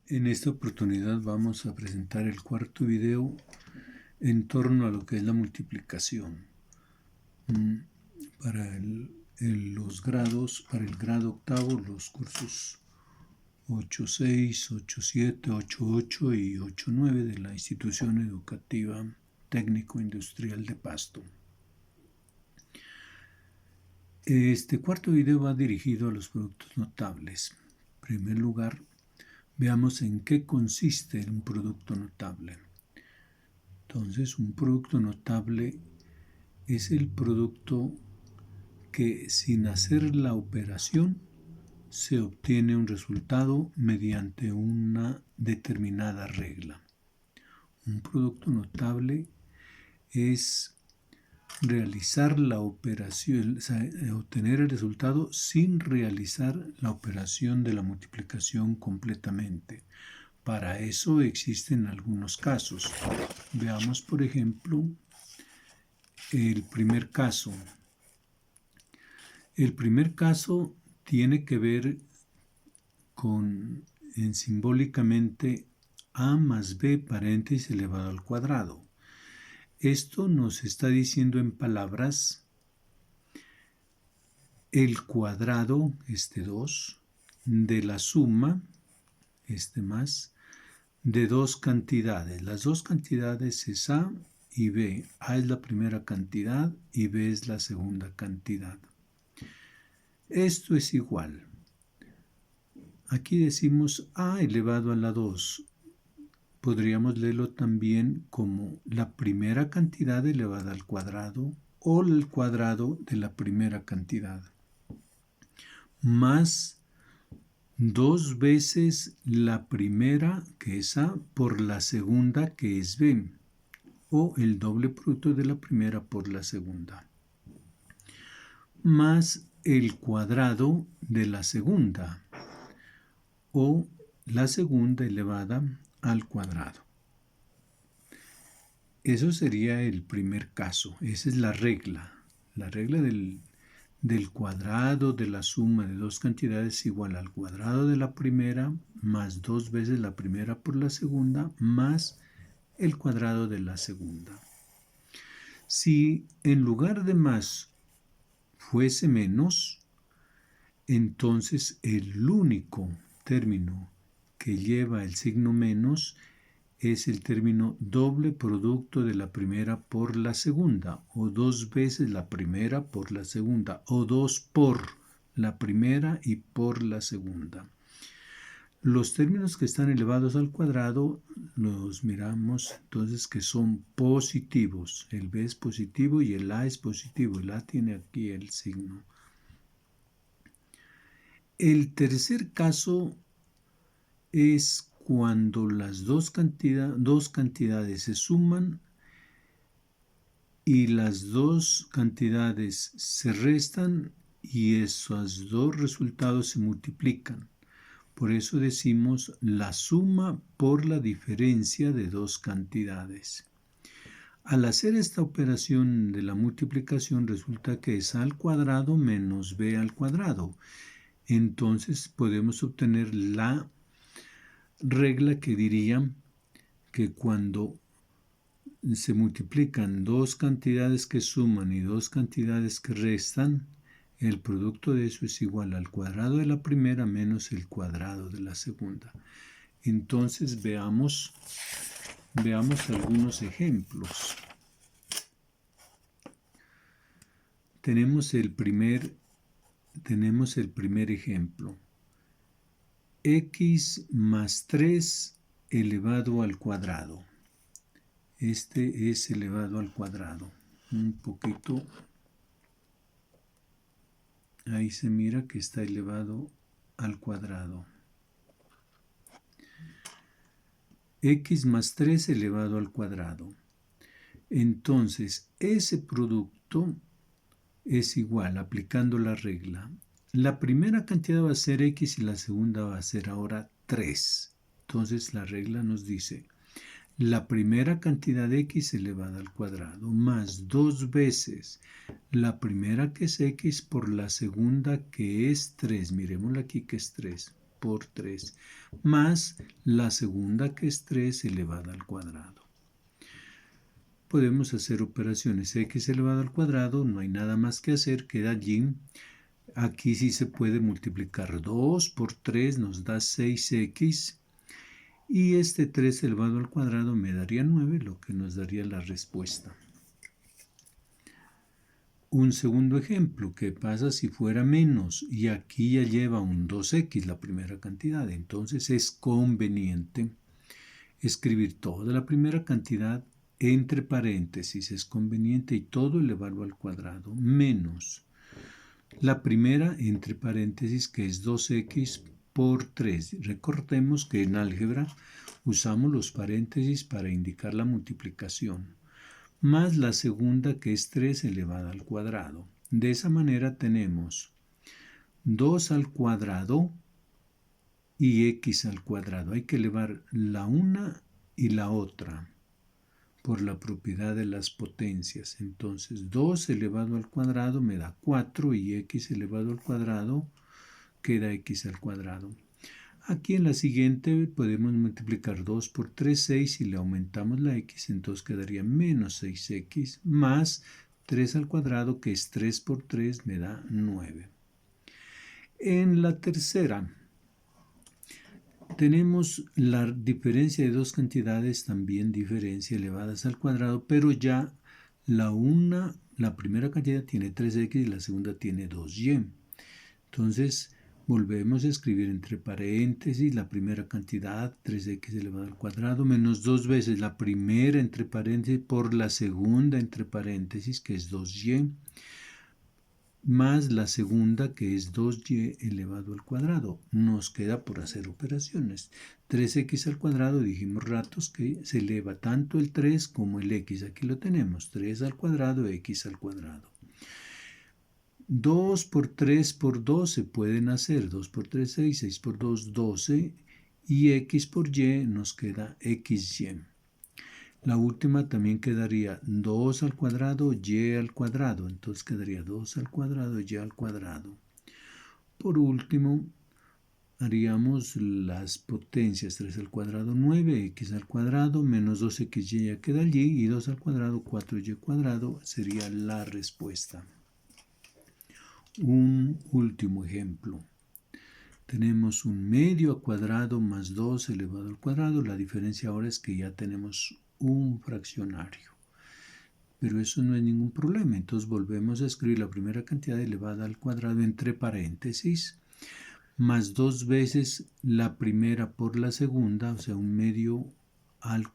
En esta oportunidad vamos a presentar el cuarto video en torno a lo que es la multiplicación. Para los grados, para el grado octavo, los cursos 8.6, 8.7, 8.8 y 8.9 de la Institución Educativa Técnico-Industrial de Pasto. Este cuarto video va dirigido a los productos notables. En primer lugar, veamos en qué consiste un producto notable. Entonces, un producto notable es el producto que sin hacer la operación se obtiene un resultado mediante una determinada regla. Un producto notable es realizar la operación, obtener el resultado sin realizar la operación de la multiplicación completamente. Para eso existen algunos casos. Veamos, por ejemplo, el primer caso. El primer caso tiene que ver con, simbólicamente, a más b paréntesis elevado al cuadrado. Esto nos está diciendo en palabras el cuadrado, 2, de la suma, más, de dos cantidades. Las dos cantidades es A y B. A es la primera cantidad y B es la segunda cantidad. Esto es igual. Aquí decimos A elevado a la 2. Podríamos leerlo también como la primera cantidad elevada al cuadrado o el cuadrado de la primera cantidad, más 2 veces la primera, que es A, por la segunda, que es B, o el doble producto de la primera por la segunda, más el cuadrado de la segunda, o la segunda elevada al cuadrado. Eso sería el primer caso. Esa es la regla. La regla del cuadrado de la suma de dos cantidades igual al cuadrado de la primera más 2 veces la primera por la segunda más el cuadrado de la segunda. Si en lugar de más fuese menos, entonces el único término que lleva el signo menos es el término doble producto de la primera por la segunda, o 2 veces la primera por la segunda, o 2 por la primera y por la segunda. Los términos que están elevados al cuadrado los miramos entonces que son positivos. El B es positivo y el A es positivo. El A tiene aquí el signo. El tercer caso es cuando las dos cantidades se suman y las dos cantidades se restan y esos dos resultados se multiplican. Por eso decimos la suma por la diferencia de dos cantidades. Al hacer esta operación de la multiplicación resulta que es A al cuadrado menos B al cuadrado. Entonces podemos obtener la regla que diría que cuando se multiplican dos cantidades que suman y dos cantidades que restan, el producto de eso es igual al cuadrado de la primera menos el cuadrado de la segunda. Entonces veamos algunos ejemplos. Tenemos el primer ejemplo. X más 3 elevado al cuadrado. Este es elevado al cuadrado. Un poquito. Ahí se mira que está elevado al cuadrado. X más 3 elevado al cuadrado. Entonces, ese producto es igual, aplicando la regla. La primera cantidad va a ser X y la segunda va a ser ahora 3. Entonces, la regla nos dice la primera cantidad de X elevada al cuadrado más 2 veces la primera que es X por la segunda que es 3. Miremosla aquí que es 3 por 3, más la segunda que es 3 elevada al cuadrado. Podemos hacer operaciones x elevado al cuadrado, no hay nada más que hacer, queda allí. Aquí sí se puede multiplicar 2 por 3, nos da 6x, y este 3 elevado al cuadrado me daría 9, lo que nos daría la respuesta. Un segundo ejemplo, ¿qué pasa si fuera menos? Y aquí ya lleva un 2x la primera cantidad, entonces es conveniente escribir toda la primera cantidad entre paréntesis, es conveniente, y todo elevarlo al cuadrado, menos la primera entre paréntesis, que es 2x por 3. Recordemos que en álgebra usamos los paréntesis para indicar la multiplicación, más la segunda, que es 3 elevada al cuadrado. De esa manera tenemos 2 al cuadrado y x al cuadrado. Hay que elevar la una y la otra por la propiedad de las potencias. Entonces 2 elevado al cuadrado me da 4 y x elevado al cuadrado queda x al cuadrado. Aquí en la siguiente podemos multiplicar 2 por 3, 6, y le aumentamos la x, entonces quedaría menos 6x más 3 al cuadrado, que es 3 por 3, me da 9. En la tercera tenemos la diferencia de dos cantidades, también diferencia elevadas al cuadrado, pero ya la primera cantidad tiene 3x y la segunda tiene 2y. Entonces volvemos a escribir entre paréntesis la primera cantidad, 3x elevado al cuadrado, menos 2 veces la primera entre paréntesis por la segunda entre paréntesis, que es 2y, más la segunda, que es 2y elevado al cuadrado. Nos queda por hacer operaciones. 3x al cuadrado, dijimos ratos que se eleva tanto el 3 como el x. Aquí lo tenemos, 3 al cuadrado, x al cuadrado. 2 por 3 por 2 se pueden hacer. 2 por 3, 6, 6 por 2, 12. Y x por y nos queda xy. La última también quedaría 2 al cuadrado, y al cuadrado. Entonces quedaría 2 al cuadrado, y al cuadrado. Por último, haríamos las potencias. 3 al cuadrado, 9, x al cuadrado, menos 2xy ya queda allí, y 2 al cuadrado, 4y cuadrado, sería la respuesta. Un último ejemplo. Tenemos un medio al cuadrado más 2 elevado al cuadrado. La diferencia ahora es que ya tenemos un fraccionario, pero eso no es ningún problema. Entonces volvemos a escribir la primera cantidad elevada al cuadrado entre paréntesis, más 2 veces la primera por la segunda, o sea, un medio al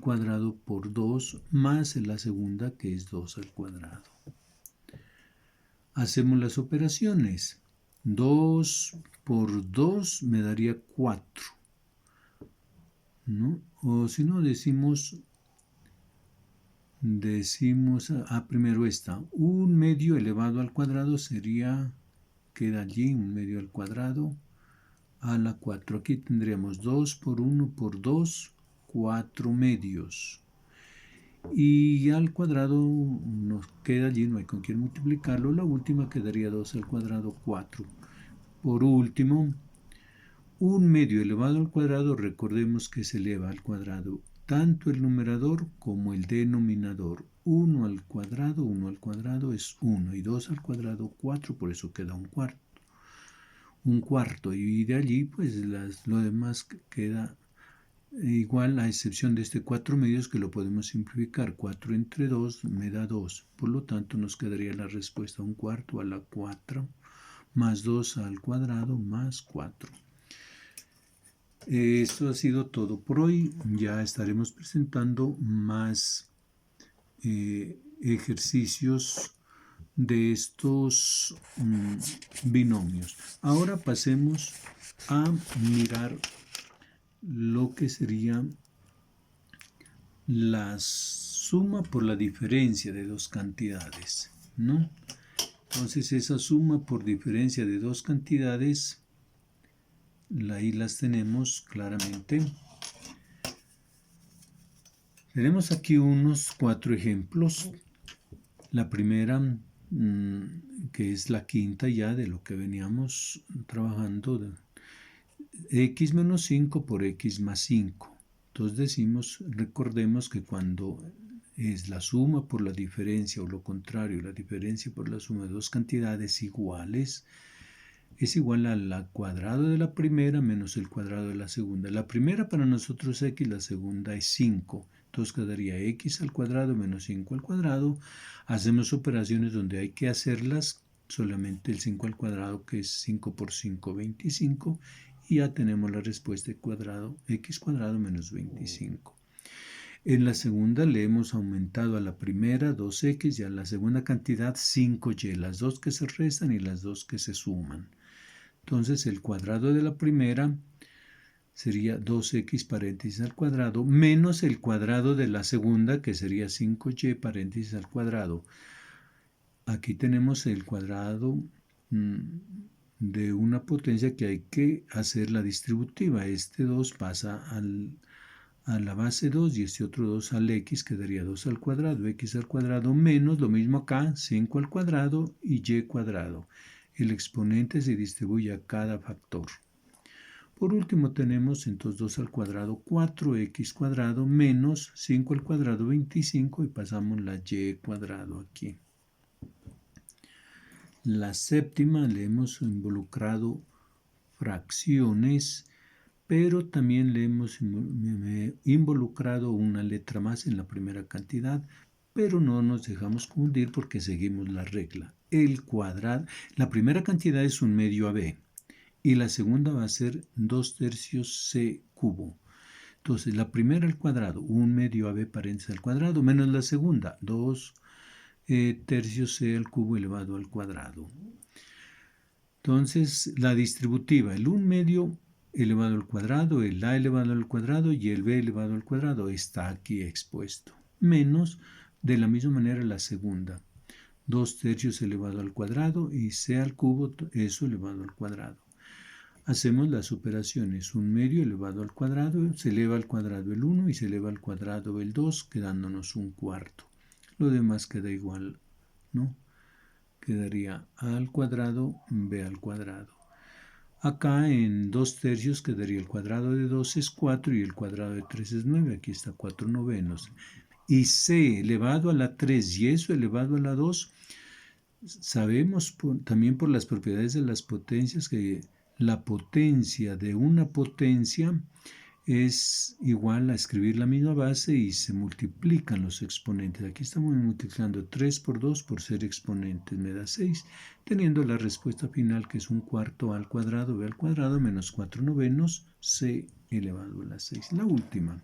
cuadrado por 2, más la segunda, que es 2 al cuadrado. Hacemos las operaciones. 2 por 2 me daría 4, ¿no? O si no, decimos primero esta, un medio elevado al cuadrado sería, queda allí un medio al cuadrado a la 4. Aquí tendríamos 2 por 1 por 2, 4 medios. Y al cuadrado nos queda allí, no hay con quién multiplicarlo. La última quedaría 2 al cuadrado, 4. Por último, un medio elevado al cuadrado, recordemos que se eleva al cuadrado tanto el numerador como el denominador. 1 al cuadrado es 1, y 2 al cuadrado, 4, por eso queda un cuarto. Un cuarto, y de allí pues lo demás queda igual, a excepción de este 4 medios, que lo podemos simplificar. 4 entre 2 me da 2, por lo tanto nos quedaría la respuesta un cuarto a la 4, más 2 al cuadrado, más 4. Esto ha sido todo por hoy. Ya estaremos presentando más ejercicios de estos binomios. Ahora pasemos a mirar lo que sería la suma por la diferencia de dos cantidades, ¿no? Entonces esa suma por diferencia de dos cantidades, ahí las tenemos claramente. Tenemos aquí unos 4 ejemplos. La primera, que es la quinta ya de lo que veníamos trabajando, x menos 5 por x más 5. Entonces recordemos que cuando es la suma por la diferencia, o lo contrario, la diferencia por la suma de dos cantidades iguales, es igual al cuadrado de la primera menos el cuadrado de la segunda. La primera para nosotros es x, la segunda es 5. Entonces quedaría x al cuadrado menos 5 al cuadrado. Hacemos operaciones donde hay que hacerlas solamente el 5 al cuadrado, que es 5 por 5, 25. Y ya tenemos la respuesta cuadrado, x cuadrado menos 25. En la segunda le hemos aumentado a la primera 2x y a la segunda cantidad 5y, las dos que se restan y las dos que se suman. Entonces el cuadrado de la primera sería 2x paréntesis al cuadrado menos el cuadrado de la segunda, que sería 5y paréntesis al cuadrado. Aquí tenemos el cuadrado de una potencia que hay que hacer la distributiva. Este 2 pasa a la base 2 y este otro 2 al x, quedaría 2 al cuadrado, x al cuadrado menos, lo mismo acá, 5 al cuadrado y y cuadrado. El exponente se distribuye a cada factor. Por último tenemos entonces 2 al cuadrado 4x cuadrado menos 5 al cuadrado 25 y pasamos la y cuadrado aquí. La séptima le hemos involucrado fracciones, pero también le hemos involucrado una letra más en la primera cantidad, pero no nos dejamos confundir porque seguimos la regla. El cuadrado, la primera cantidad es un medio AB y la segunda va a ser 2/3 C cubo. Entonces la primera al cuadrado, un medio AB paréntesis al cuadrado, menos la segunda, 2/3 C al cubo elevado al cuadrado. Entonces la distributiva, el 1 medio elevado al cuadrado, el a elevado al cuadrado y el b elevado al cuadrado está aquí expuesto. Menos, de la misma manera, la segunda. 2/3 elevado al cuadrado y c al cubo, eso elevado al cuadrado. Hacemos las operaciones. 1 medio elevado al cuadrado, se eleva al cuadrado el 1 y se eleva al cuadrado el 2, quedándonos 1/4. Lo demás queda igual, ¿no? Quedaría a al cuadrado, b al cuadrado. Acá en 2/3 quedaría el cuadrado de 2 es 4 y el cuadrado de 3 es 9. Aquí está 4/9. Y c elevado a la 3 y eso elevado a la 2, sabemos también por las propiedades de las potencias que la potencia de una potencia es igual a escribir la misma base y se multiplican los exponentes. Aquí estamos multiplicando 3 por 2 por ser exponentes, me da 6, teniendo la respuesta final que es 1/4 al cuadrado, b al cuadrado, menos 4/9, c elevado a la 6. La última.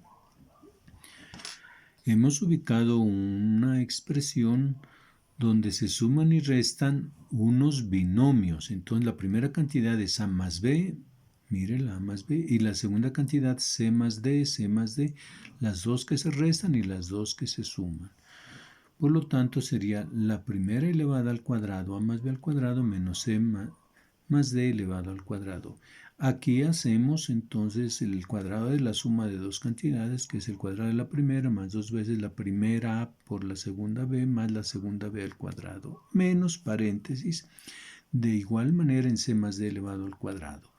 Hemos ubicado una expresión donde se suman y restan unos binomios. Entonces la primera cantidad es a más b, mire la a más b, y la segunda cantidad c más d, las dos que se restan y las dos que se suman. Por lo tanto sería la primera elevada al cuadrado, a más b al cuadrado, menos c más d elevado al cuadrado. Aquí hacemos entonces el cuadrado de la suma de dos cantidades, que es el cuadrado de la primera más 2 veces la primera a por la segunda b más la segunda b al cuadrado, menos paréntesis, de igual manera en c más d elevado al cuadrado.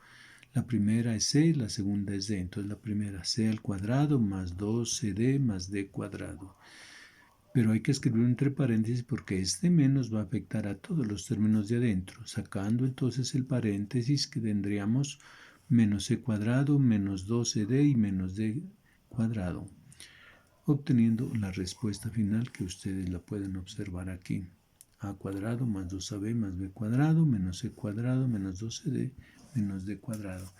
La primera es c, la segunda es d, entonces la primera c al cuadrado más 2cd más d cuadrado. Pero hay que escribir entre paréntesis porque este menos va a afectar a todos los términos de adentro. Sacando entonces el paréntesis, que tendríamos menos c cuadrado, menos 12d y menos d cuadrado, obteniendo la respuesta final que ustedes la pueden observar aquí. A cuadrado más 2ab más b cuadrado menos c cuadrado menos 12d menos d cuadrado.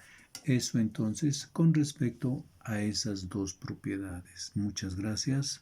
Eso entonces con respecto a esas dos propiedades. Muchas gracias.